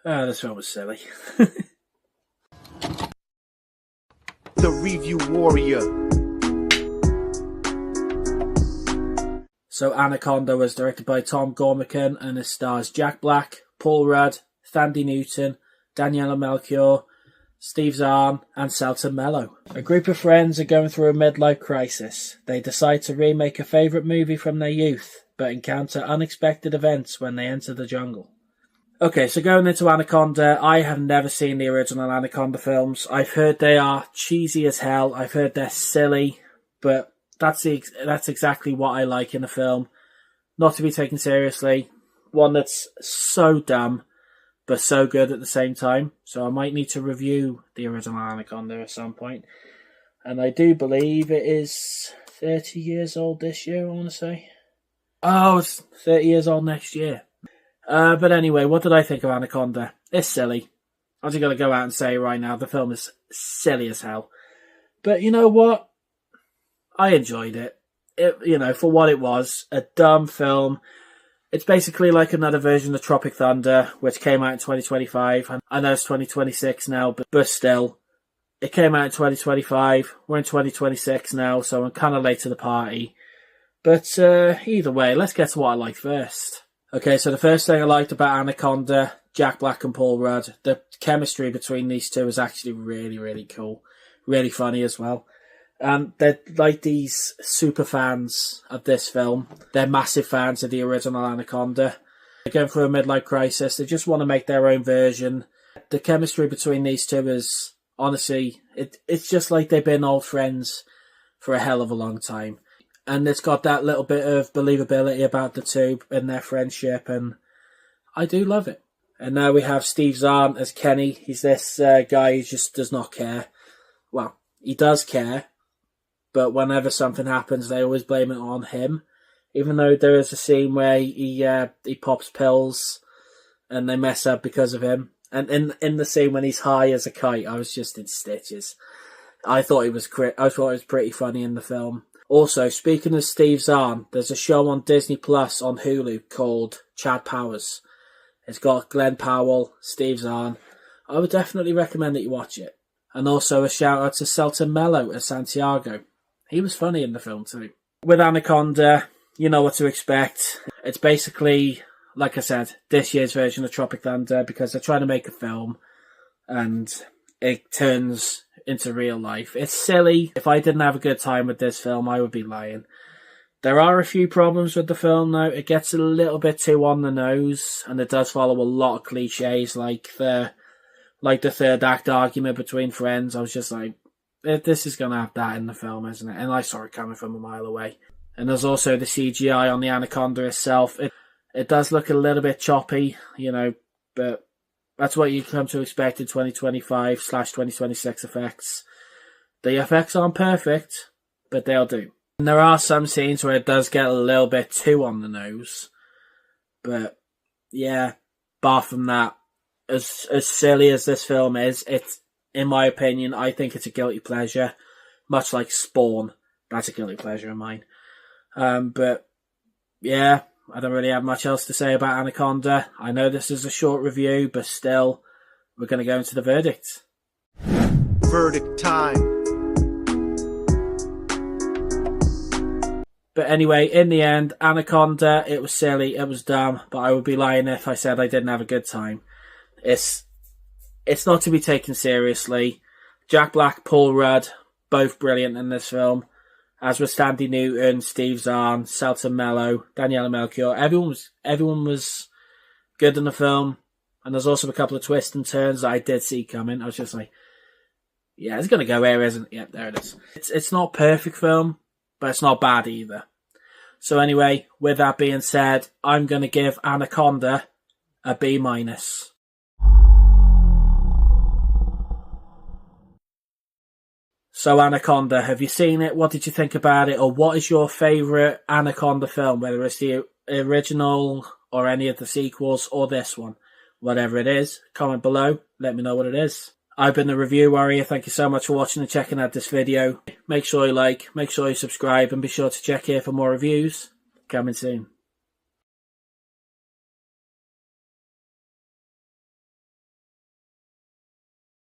This film was silly. The Review Warrior. So Anaconda was directed by Tom Gormican and it stars Jack Black, Paul Rudd, Thandiwe Newton, Daniela Melchior, Steve Zahn and Selton Mello. A group of friends are going through a midlife crisis. They decide to remake a favourite movie from their youth, but encounter unexpected events when they enter the jungle. Okay, so going into Anaconda, I have never seen the original Anaconda films. I've heard they are cheesy as hell. I've heard they're silly, but that's exactly what I like in a film. Not to be taken seriously. One that's so dumb, but so good at the same time. So I might need to review the original Anaconda at some point. And I do believe it is 30 years old this year, I want to say. Oh, it's 30 years old next year. But anyway, what did I think of Anaconda? It's silly. I'm just going to go out and say right now, the film is silly as hell. But you know what? I enjoyed it. For what it was, a dumb film. It's basically like another version of Tropic Thunder, which came out in 2025. I know it's 2026 now, but still. It came out in 2025. We're in 2026 now, so I'm kind of late to the party. But either way, let's get to what I liked first. Okay, so the first thing I liked about Anaconda, Jack Black and Paul Rudd, the chemistry between these two is actually really, really cool. Really funny as well. And they're like these super fans of this film. They're massive fans of the original Anaconda. They're going through a midlife crisis. They just want to make their own version. The chemistry between these two is, honestly, it's just like they've been old friends for a hell of a long time. And it's got that little bit of believability about the two and their friendship, and I do love it. And now we have Steve Zahn as Kenny. He's this guy who just does not care. Well, he does care, but whenever something happens, they always blame it on him. Even though there is a scene where he pops pills and they mess up because of him. And in the scene when he's high as a kite, I was just in stitches. I thought it was pretty funny in the film. Also, speaking of Steve Zahn, there's a show on Disney Plus on Hulu called Chad Powers. It's got Glenn Powell, Steve Zahn. I would definitely recommend that you watch it. And also a shout out to Selton Mello as Santiago. He was funny in the film too. With Anaconda, you know what to expect. It's basically, like I said, this year's version of Tropic Thunder because they're trying to make a film and it turns into real life. It's silly. If I didn't have a good time with this film, I would be lying. There are a few problems with the film though. It gets a little bit too on the nose and it does follow a lot of cliches like the third act argument between friends. I was just like, this is going to have that in the film, isn't it? And I saw it coming from a mile away. And there's also the CGI on the Anaconda itself. It does look a little bit choppy, but that's what you come to expect in 2025/2026 effects. The effects aren't perfect, but they'll do. And there are some scenes where it does get a little bit too on the nose. But, yeah, bar from that, as silly as this film is, it's, in my opinion, I think it's a guilty pleasure. Much like Spawn. That's a guilty pleasure of mine. But, yeah, I don't really have much else to say about Anaconda. I know this is a short review, but still, we're going to go into the verdict. Verdict time. But anyway, in the end, Anaconda, it was silly, it was dumb, but I would be lying if I said I didn't have a good time. It's not to be taken seriously. Jack Black, Paul Rudd, both brilliant in this film. As was Thandiwe Newton, Steve Zahn, Selton Mello, Daniela Melchior. Everyone was good in the film. And there's also a couple of twists and turns that I did see coming. I was just like, yeah, it's going to go here, isn't it? Yep, there it is. It's not a perfect film, but it's not bad either. So anyway, with that being said, I'm going to give Anaconda a B-. So Anaconda, have you seen it? What did you think about it? Or what is your favourite Anaconda film? Whether it's the original or any of the sequels or this one. Whatever it is, comment below. Let me know what it is. I've been the Review Warrior. Thank you so much for watching and checking out this video. Make sure you like, make sure you subscribe, and be sure to check here for more reviews. Coming soon.